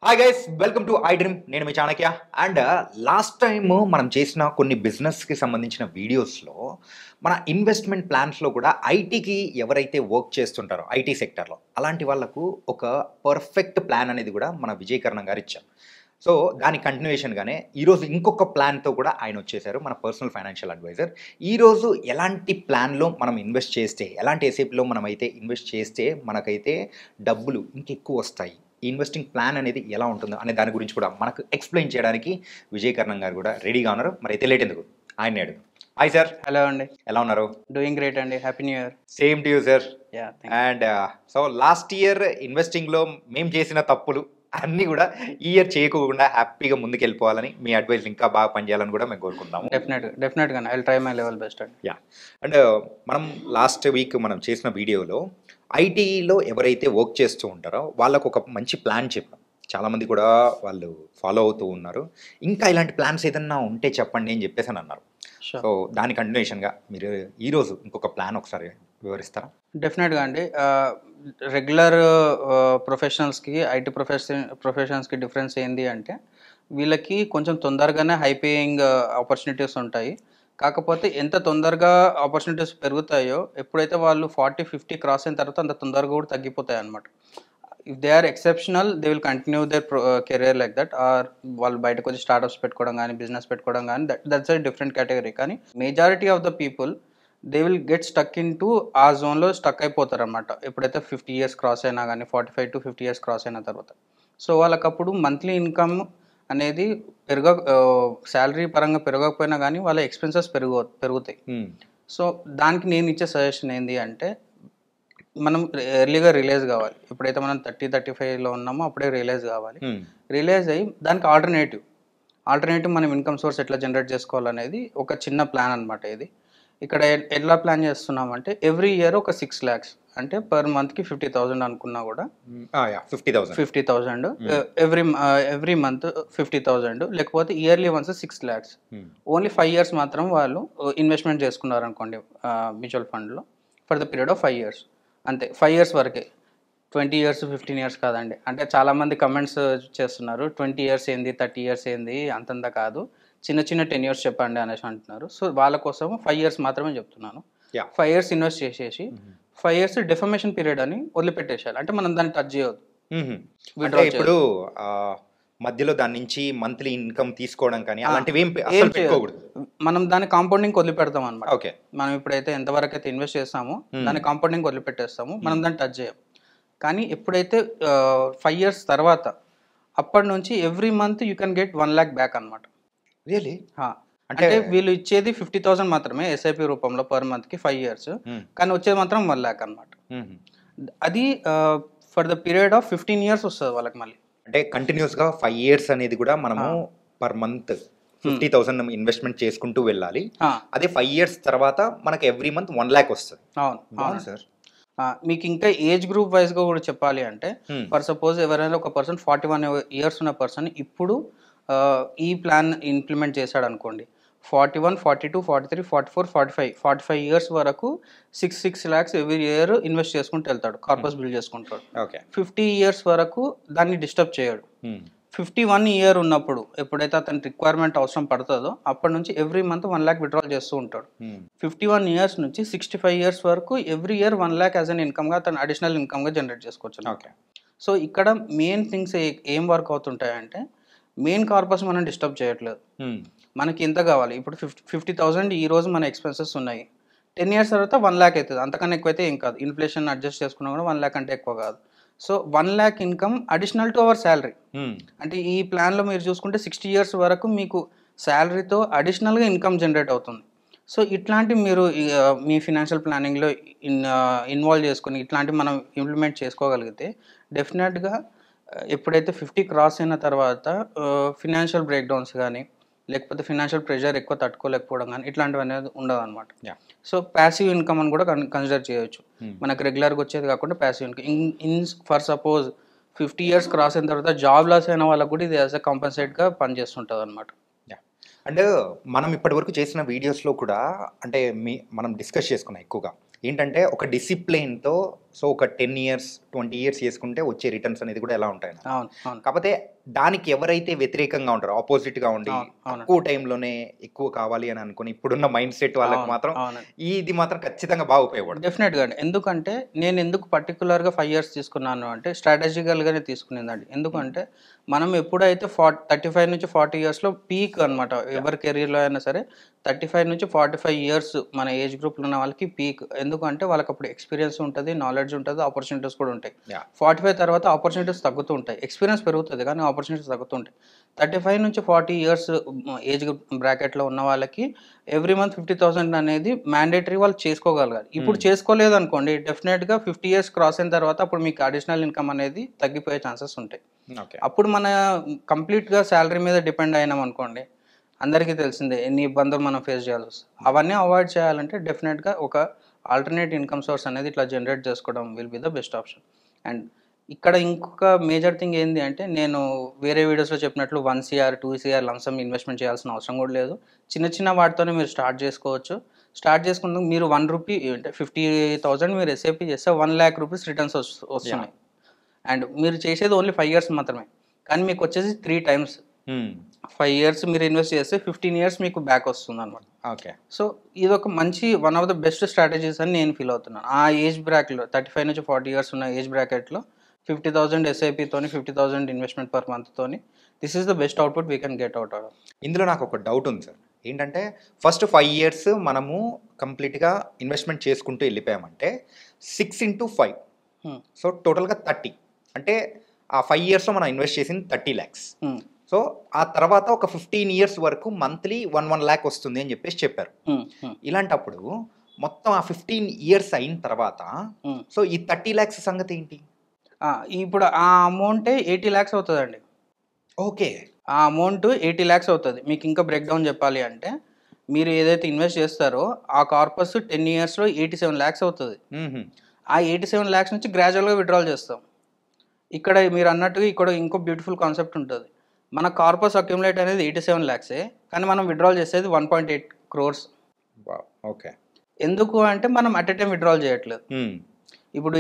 Hi guys, welcome to I dream. నేను మీ Chanakya. And last time మనం చేసిన కొన్ని బిజినెస్కి సంబంధించిన వీడియోస్లో మన ఇన్వెస్ట్మెంట్ ప్లాన్స్లో కూడా ఐటీకి ఎవరైతే వర్క్ చేస్తుంటారో ఐటీ సెక్టర్లో అలాంటి వాళ్ళకు ఒక పర్ఫెక్ట్ ప్లాన్ అనేది కూడా మన విజయకరణం గారు ఇచ్చారు. సో దాని కంటిన్యూషన్గానే ఈరోజు ఇంకొక ప్లాన్తో కూడా ఆయన వచ్చేసారు, మన పర్సనల్ ఫైనాన్షియల్ అడ్వైజర్. ఈరోజు ఎలాంటి ప్లాన్లో మనం ఇన్వెస్ట్ చేస్తే, ఎలాంటి ఎస్ఐపిలో మనం అయితే ఇన్వెస్ట్ చేస్తే మనకైతే డబ్బులు ఇంకెక్కువ వస్తాయి, ఇన్వెస్టింగ్ ప్లాన్ అనేది ఎలా ఉంటుందో అనే దాని గురించి కూడా మనకు ఎక్స్ప్లెయిన్ చేయడానికి విజయకరణం గారు కూడా రెడీగా ఉన్నారు. మరి అయితే లేట్ ఎందుకు, ఆయన అడుగు. Hi sir. హలో అండి. ఎలా ఉన్నారు? డూయింగ్ గ్రేట్ అండి. Happy new year. Same to you sir. Yeah. And so last year ఇన్వెస్టింగ్లో మేము చేసిన తప్పులు అన్నీ కూడా ఈ ఇయర్ చేయకుండా హ్యాపీగా ముందుకు వెళ్ళిపోవాలని, మీ అడ్వైస్ ఇంకా బాగా పనిచేయాలని కూడా మేము కోరుకుంటాము. డెఫినెట్గా I will try my level best అండి. యా. అండ్ మనం లాస్ట్ వీక్ మనం చేసిన వీడియోలో ఐటీలో ఎవరైతే వర్క్ చేస్తూ ఉంటారో వాళ్ళకు ఒక మంచి ప్లాన్ చెప్పాం. చాలామంది కూడా వాళ్ళు ఫాలో అవుతూ ఉన్నారు. ఇంకా ఇలాంటి ప్లాన్స్ ఏదన్నా ఉంటే చెప్పండి అని చెప్పేసి అని అన్నారు. సో దాని కంటిన్యూషన్గా మీరు ఈరోజు ఇంకొక ప్లాన్ ఒకసారి వివరిస్తారా? డెఫినెట్గా అండి. రెగ్యులర్ ప్రొఫెషనల్స్కి ఐటీ ప్రొఫెషనల్స్కి డిఫరెన్స్ ఏంటి అంటే వీళ్ళకి కొంచెం తొందరగానే హై పేయింగ్ ఆపర్చునిటీస్ ఉంటాయి. కాకపోతే ఎంత తొందరగా ఆపర్చునిటీస్ పెరుగుతాయో ఎప్పుడైతే వాళ్ళు 40-50 క్రాస్ అయిన తర్వాత అంత తొందరగా కూడా తగ్గిపోతాయి అన్నమాట. If they are exceptional they will continue their career like that. Or వాళ్ళు బయటకు వచ్చి స్టార్ట్అప్స్ పెట్టుకోవడం కానీ బిజినెస్ పెట్టుకోవడం కానీ దట్స్ ఎ డిఫరెంట్ కేటగిరీ. కానీ majority of the people they will get stuck in to ఆ జోన్లో స్టక్ అయిపోతారు అనమాట. ఎప్పుడైతే 50 years క్రాస్ అయినా కానీ 45-50 years క్రాస్ అయిన తర్వాత. సో వాళ్ళకప్పుడు మంత్లీ ఇన్కమ్ అనేది శాలరీ పరంగా పెరగకపోయినా కానీ వాళ్ళ ఎక్స్పెన్సెస్ పెరుగుతాయి. సో దానికి నేను ఇచ్చే సజెషన్ ఏంటి అంటే మనం ఎర్లీగా రిలీజ్ కావాలి. ఎప్పుడైతే మనం 30-35లో ఉన్నామో అప్పుడే రిలీజ్ కావాలి. రిలీజ్ అయ్యి దానికి ఆల్టర్నేటివ్ మనం ఇన్కమ్ సోర్స్ ఎట్లా జనరేట్ చేసుకోవాలనేది ఒక చిన్న ప్లాన్ అనమాట. ఇది ఇక్కడ ఎట్లా ప్లాన్ చేస్తున్నామంటే ఎవ్రీ ఇయర్ ఒక 6 lakhs అంటే పర్ మంత్కి 50,000 అనుకున్నా కూడా 50,000 ఎవ్రీ మంత్ 50,000 లేకపోతే yearly once 6 lakhs. Only 5 years మాత్రం వాళ్ళు ఇన్వెస్ట్మెంట్ చేసుకున్నారు అనుకోండి మ్యూచువల్ ఫండ్లో for the period of 5 years. అంతే, 5 years వరకే. 20 years 15 years కాదండి. అంటే చాలామంది కమెంట్స్ చేస్తున్నారు 20 years ఏంది 30 years ఏంది అంతంత కాదు, చిన్న 10 years చెప్పండి అనేసి అంటున్నారు. సో వాళ్ళ కోసం 5 years మాత్రమే చెప్తున్నాను. 5 years ఇన్వెస్ట్ చేసేసి 5 years డిఫర్మేషన్ పీరియడ్ అని వదిలిపెట్టేసేయాలి. అంటే మనం దాన్ని టచ్ చేయవద్దు. ఇప్పుడు మధ్యలో దాని నుంచి మంత్లీ ఇన్కమ్ తీసుకోవడం కానీ అలాంటివి ఏం పెట్టుకోకూడదు. మనం దాన్ని కాంపౌండింగ్ వదిలిపెడతాం అనమాట. ఓకే, మనం ఇప్పుడైతే ఎంతవరకు అయితే ఇన్వెస్ట్ చేస్తామో దాన్ని కాంపౌండింగ్ వదిలిపెట్టేస్తాము, మనం దాన్ని టచ్ చేయం. కానీ ఎప్పుడైతే 5 years తర్వాత అప్పటి నుంచి every month you can get 1 lakh back అనమాట. రియలీ? అంటే వీళ్ళు ఇచ్చేది 50,000 మాత్రమే ఎస్ఐపి రూపంలో పర్ మంత్కి 5 years, కానీ వచ్చేది మాత్రం 1 lakh అనమాట. అది for the period of 15 years వస్తుంది వాళ్ళకి మళ్ళీ. అంటే కంటిన్యూస్గా 5 years అనేది కూడా మనము పర్ మంత్ 50,000 ఇన్వెస్ట్మెంట్ చేసుకుంటూ వెళ్ళాలి. అదే 5 years తర్వాత మనకి ఎవ్రీ మంత్ 1 lakh వస్తుంది. అవును సార్. మీకు ఇంకా ఏజ్ గ్రూప్ వైజ్గా కూడా చెప్పాలి అంటే ఫర్ సపోజ్ ఎవరైనా ఒక పర్సన్ 41 years ఉన్న పర్సన్ ఇప్పుడు ఈ ప్లాన్ ఇంప్లిమెంట్ చేశాడు అనుకోండి, 41, 42, 43, 44, 45 years వరకు 6 lakhs ఎవ్రీ ఇయర్ ఇన్వెస్ట్ చేసుకుంటూ వెళ్తాడు, కార్పస్ బిల్డ్ చేసుకుంటాడు. 50 years వరకు దాన్ని డిస్టర్బ్ చేయడు. 51 year ఉన్నప్పుడు ఎప్పుడైతే అతని రిక్వైర్మెంట్ అవసరం పడుతుందో అప్పటి నుంచి ఎవ్రీ మంత్ 1 lakh విత్డ్రాల్ చేస్తూ ఉంటాడు. 51 years నుంచి 65 years వరకు every year 1 lakh as an ఇన్కమ్గా అతను అడిషనల్ ఇన్కమ్గా జనరేట్ చేసుకోవచ్చు. సో ఇక్కడ మెయిన్ థింగ్స్ ఏం వర్క్ అవుతుంటాయంటే మెయిన్ కార్పస్ మనం డిస్టర్బ్ చేయట్లేదు. మనకి ఎంత కావాలి, ఇప్పుడు 50,000 ఈ రోజు మన ఎక్స్పెన్సెస్ ఉన్నాయి, 10 years తర్వాత 1 lakh అవుతుంది, అంతకన్నా ఎక్కువైతే ఏం కాదు. ఇన్ఫ్లేషన్ అడ్జస్ట్ చేసుకున్నా కూడా 1 lakh అంటే ఎక్కువ కాదు. So 1 lakh income additional to our salary. అంటే ఈ ప్లాన్లో మీరు చూసుకుంటే 60 years వరకు మీకు శాలరీతో అడిషనల్గా ఇన్కమ్ జనరేట్ అవుతుంది. సో ఇట్లాంటి మీరు మీ ఫినాన్షియల్ ప్లానింగ్లో ఇన్వాల్వ్ చేసుకుని ఇట్లాంటివి మనం ఇంప్లిమెంట్ చేసుకోగలిగితే డెఫినెట్గా ఎప్పుడైతే 50 క్రాస్ అయిన తర్వాత ఫినాన్షియల్ బ్రేక్ డౌన్స్ కానీ లేకపోతే ఫినాన్షియల్ ప్రెషర్ ఎక్కువ తట్టుకోలేకపోవడం కానీ ఇట్లాంటివి అనేది ఉండదు అనమాట. సో ప్యాసివ్ ఇన్కమ్ అని కూడా కన్సిడర్ చేయొచ్చు. మనకు రెగ్యులర్గా వచ్చేది కాకుండా passive income for suppose 50 years cross అయిన తర్వాత జాబ్ లాస్ అయిన వాళ్ళకు కూడా ఇది యాజ్ అ కాంపన్సేట్గా పనిచేస్తుంటుంది అనమాట. అండ్ మనం ఇప్పటివరకు చేసిన వీడియోస్లో కూడా అంటే మనం డిస్కస్ చేసుకున్నాం ఎక్కువగా ఏంటంటే ఒక డిసిప్లిన్తో సో ఒక 10 ఇయర్స్ 20 ఇయర్స్ చేసుకుంటే వచ్చే రిటర్న్స్ అనేది కూడా ఎలా ఉంటాయి అవును అవును కాకపోతే దానికి ఎవరైతే వ్యతిరేకంగా ఉంటారో ఆపోజిట్గా ఉండి అవును అవును తక్కువ టైంలోనే ఎక్కువ కావాలి అని అనుకుని ఇప్పుడున్న మైండ్ సెట్ వాళ్ళకి అవును మాత్రం అవును ఇది మాత్రం ఖచ్చితంగా బాగా ఉపయోగపడుతుంది. డెఫినెట్గా అండి. ఎందుకంటే నేను ఎందుకు పర్టికులర్గా 5 ఇయర్స్ తీసుకున్నాను అంటే స్ట్రాటజికల్గానే తీసుకునేదండి. ఎందుకంటే మనం ఎప్పుడైతే 35 నుంచి 40 ఇయర్స్లో పీక్ అనమాట. ఎవరి కెరీర్లో అయినా సరే 35 నుంచి 45 ఇయర్స్ మన ఏజ్ గ్రూప్లో ఉన్న వాళ్ళకి పీక్. ఎందుకంటే వాళ్ళకి అప్పుడు ఎక్స్పీరియన్స్ ఉంటుంది, నాలెడ్జ్ ఉంటుంది, ఆపర్చునిటీస్ కూడా ఉంటాయి. యా 45 తర్వాత ఆపర్చునిటీస్ తగ్గుతూ ఉంటాయి, ఎక్స్పీరియన్స్ పెరుగుతుంది కానీ ఆపర్చునిటీస్ తగ్గుతుంటాయి. 35 నుంచి 40 ఇయర్స్ ఏజ్ బ్రాకెట్లో ఉన్న వాళ్ళకి ఎవ్రీ మంత్ 50,000 అనేది మ్యాండేటరీ వాళ్ళు చేసుకోగలగాలి. ఇప్పుడు చేసుకోలేదు అనుకోండి, డెఫినెట్గా 50 ఇయర్స్ క్రాస్ అయిన తర్వాత అప్పుడు మీకు అడిషనల్ ఇన్కమ్ అనేది తగ్గిపోయే ఛాన్సెస్ ఉంటాయి. ఓకే అప్పుడు మన కంప్లీట్గా శాలరీ మీద డిపెండ్ అయినాం అనుకోండి, అందరికీ తెలిసిందే ఎన్ని ఇబ్బందులు మనం ఫేస్ చేయాల్సి వస్తుంది. అవన్నీ అవాయిడ్ చేయాలంటే డెఫినెట్గా ఒక ఆల్టర్నేట్ ఇన్కమ్ సోర్స్ అనేది ఇట్లా జనరేట్ చేసుకోవడం will be the best option. And ఇక్కడ ఇంకొక మేజర్ థింగ్ ఏంటి అంటే, నేను వేరే వీడియోస్లో చెప్పినట్లు 1 CR 2 CR లంసమ్ ఇన్వెస్ట్మెంట్ చేయాల్సిన అవసరం కూడా లేదు. చిన్న చిన్న వాటితోనే మీరు స్టార్ట్ చేసుకోవచ్చు. స్టార్ట్ చేసుకున్న మీరు ₹1 అంటే 50,000 మీరు ఎస్ఐపి చేస్తే ₹1,00,000 రిటర్న్స్ వస్తున్నాయి. అండ్ మీరు చేసేది ఓన్లీ 5 ఇయర్స్ మాత్రమే, కానీ మీకు వచ్చేసి 3 టైమ్స్. 5 ఇయర్స్ మీరు ఇన్వెస్ట్ చేస్తే 15 ఇయర్స్ మీకు బ్యాక్ వస్తుంది అనమాట. ఓకే సో ఇదొక మంచి one of the best strategies అని నేను ఫీల్ అవుతున్నాను. ఆ ఏజ్ బ్రాకెట్లో 35 నుంచి 40 ఇయర్స్ ఉన్న ఏజ్ బ్రాకెట్లో 50,000 ఎస్ఐపితోని 50,000 ఇన్వెస్ట్మెంట్ పర్ మంత్తోని this is the best output we can get out of. ఇందులో నాకు ఒక డౌట్ ఉంది సార్. ఏంటంటే ఫస్ట్ 5 ఇయర్స్ మనము కంప్లీట్గా ఇన్వెస్ట్మెంట్ చేసుకుంటూ వెళ్ళిపోయామంటే 6 into 5 సో టోటల్గా 30 అంటే ఆ 5 ఇయర్స్లో మనం ఇన్వెస్ట్ చేసింది 30 lakhs. సో ఆ తర్వాత ఒక 15 ఇయర్స్ వరకు మంత్లీ 1 lakh వస్తుంది అని చెప్పేసి చెప్పారు. ఇలాంటప్పుడు మొత్తం ఆ 15 ఇయర్స్ అయిన తర్వాత సో ఈ 30 lakhs సంగతి ఏంటి? ఇప్పుడు ఆ అమౌంటే 80 lakhs అవుతుందండి. ఓకే ఆ అమౌంట్ 80 lakhs అవుతుంది. మీకు ఇంకా బ్రేక్ డౌన్ చెప్పాలి అంటే, మీరు ఏదైతే ఇన్వెస్ట్ చేస్తారో ఆ కార్పస్ 10 ఇయర్స్లో 87 lakhs అవుతుంది. ఆ 87 lakhs నుంచి గ్రాడ్యువల్గా విత్డ్రాల్ చేస్తాం. ఇక్కడ మీరు అన్నట్టుగా ఇక్కడ ఇంకో బ్యూటిఫుల్ కాన్సెప్ట్ ఉంటుంది. మన కార్పస్ అక్యుములేట్ అనేది 87 lakhs, కానీ మనం విత్డ్రాల్ చేసేది 1.8 crores. ఓకే ఎందుకు అంటే మనం అట్ ఎ టైం విత్డ్రాల్ చేయట్లేదు. ఇప్పుడు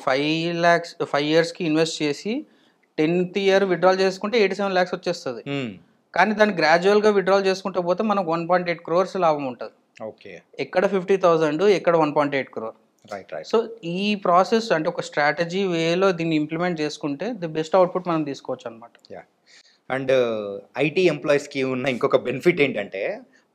5 lakhs 5 ఇయర్స్కి ఇన్వెస్ట్ చేసి 10th ఇయర్ విత్డ్రాల్ చేసుకుంటే 87 lakhs వచ్చేస్తుంది. కానీ దాన్ని గ్రాడ్యువల్గా విత్డ్రాల్ చేసుకుంటూ పోతే మనకు 1.8 crores లాభం ఉంటుంది. ఓకే ఎక్కడ 50,000 ఎక్కడ 1.8 crore. Right right. సో ఈ ప్రాసెస్ అంటే ఒక స్ట్రాటజీ వేలో దీన్ని ఇంప్లిమెంట్ చేసుకుంటే ది బెస్ట్ అవుట్పుట్ మనం తీసుకోవచ్చు అనమాట. యా అండ్ ఐటీ ఎంప్లాయీస్కి ఉన్న ఇంకొక బెనిఫిట్ ఏంటంటే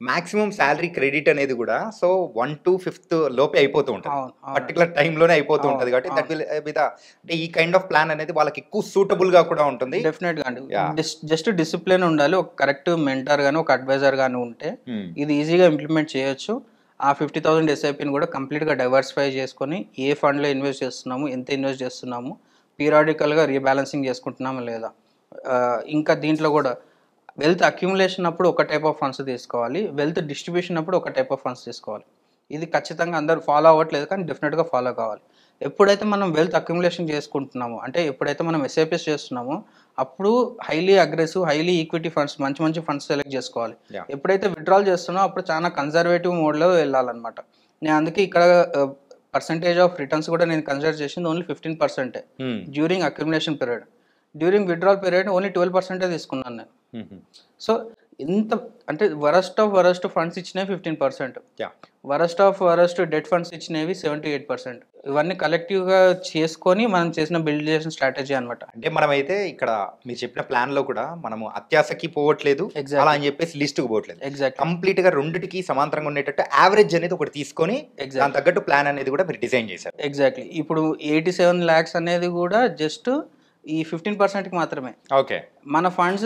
మాక్సిమం శాలరీ క్రెడిట్ అనేది కూడా సో 1 to 5th లోపే అయిపోతూ ఉంటుంది, పర్టికులర్ టైంలోనే అయిపోతూ ఉంటుంది. కాబట్టి దట్ విల్ విత్ అంటే ఈ కైండ్ ఆఫ్ ప్లాన్ అనేది వాళ్ళకి ఎక్కువ సూటబుల్గా కూడా ఉంటుంది. డెఫినెట్గా అండి. జస్ట్ డిసిప్లిన్ ఉండాలి, ఒక కరెక్ట్ మెంటర్ కానీ ఒక అడ్వైజర్ కానీ ఉంటే ఇది ఈజీగా ఇంప్లిమెంట్ చేయొచ్చు. ఆ 50,000 ఎస్ఐపిని కూడా కంప్లీట్గా డైవర్సిఫై చేసుకొని ఏ ఫండ్లో ఇన్వెస్ట్ చేస్తున్నాము, ఎంత ఇన్వెస్ట్ చేస్తున్నాము, పీరియాడికల్గా రీబ్యాలెన్సింగ్ చేసుకుంటున్నాము లేదా. ఇంకా దీంట్లో కూడా వెల్త్ అక్యుములేషన్ అప్పుడు ఒక టైప్ ఆఫ్ ఫండ్స్ తీసుకోవాలి, వెల్త్ డిస్ట్రిబ్యూషన్ అప్పుడు ఒక టైప్ ఆఫ్ ఫండ్స్ తీసుకోవాలి. ఇది ఖచ్చితంగా అందరూ ఫాలో అవ్వట్లేదు, కానీ డెఫినెట్గా ఫాలో కావాలి. ఎప్పుడైతే మనం వెల్త్ అక్యుములేషన్ చేసుకుంటున్నామో అంటే ఎప్పుడైతే మనం ఎస్ఐపిస్ చేస్తున్నామో అప్పుడు highly aggressive highly equity funds మంచి మంచి ఫండ్స్ సెలెక్ట్ చేసుకోవాలి. ఎప్పుడైతే విత్డ్రాల్ చేస్తున్నామో అప్పుడు చాలా కన్జర్వేటివ్ మోడ్లో వెళ్ళాలన్నమాట. నేను అందుకే ఇక్కడ పర్సంటేజ్ ఆఫ్ రిటర్న్స్ కూడా నేను కన్సిడర్ చేసింది only 15% during accumulation period. During withdrawal period only 12% తీసుకున్నాను నేను. సో ఇంత అంటే వరస్ట్ ఫండ్స్ ఇచ్చినవి 15%, వరస్ట్ డెట్ ఫండ్స్ ఇచ్చినవి 78%. ఇవన్నీ కలెక్టివ్గా చేసుకొని మనం బిల్డ్ చేసిన స్ట్రాటజీ అనమాట. అంటే మనమైతే ఇక్కడ మీరు చెప్పిన ప్లాన్ లో కూడా మనము అత్యాశకి పోవట్లేదు, అలా అని చెప్పేసి లిస్ట్కి పోవట్లేదు. కంప్లీట్ గా రెండిటికి సమాంతరంగా ఉండేటట్టు యావరేజ్ అనేది ఒకటి తీసుకొని దాని తగ్గట్టు ప్లాన్ అనేది కూడా మీరు డిజైన్ చేశారు. ఎగ్జాక్ట్లీ. ఇప్పుడు 87 lakhs అనేది కూడా జస్ట్ ఈ 15%కి మాత్రమే. ఓకే. మన ఫండ్స్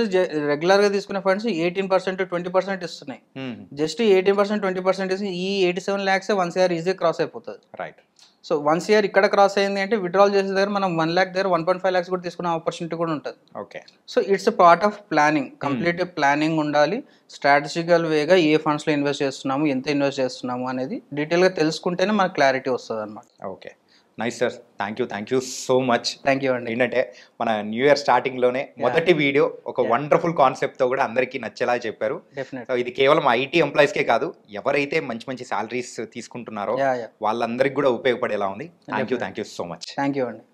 రెగ్యులర్గా తీసుకునే ఫండ్స్ 18% 20% ఇస్తున్నాయి. జస్ట్ 18% 20% ఇస్తే ఈ 87 lakhs 1 CR ఈజీ క్రాస్ అయిపోతుంది. రైట్. సో 1 CR ఇక్కడ క్రాస్ అయింది అంటే విత్డ్రాల్ చేసే దగ్గర మనం 1 lakh దగ్గర 1.5 lakhs కూడా తీసుకునే ఆపర్చునిటీ కూడా ఉంటుంది. Okay. So it's a part of planning. Complete planning ఉండాలి. స్ట్రాటజికల్ వేగా ఏ ఫండ్స్లో ఇన్వెస్ట్ చేస్తున్నాము, ఎంత ఇన్వెస్ట్ చేస్తున్నాము అనేది డీటెయిల్గా తెలుసుకుంటేనే మనకు క్లారిటీ వస్తుంది అనమాట. Okay. Nice sir, thank you so much. Thank you అండి. ఏంటంటే మన న్యూ ఇయర్ స్టార్టింగ్లోనే మొదటి వీడియో ఒక వండర్ఫుల్ కాన్సెప్ట్తో కూడా అందరికీ నచ్చేలా చెప్పారు. డెఫినెట్. సో ఇది కేవలం ఐటీ ఎంప్లాయీస్కే కాదు, ఎవరైతే మంచి మంచి శాలరీస్ తీసుకుంటున్నారో వాళ్ళందరికీ కూడా ఉపయోగపడేలా ఉంది. Thank you so much. Thank you అండి.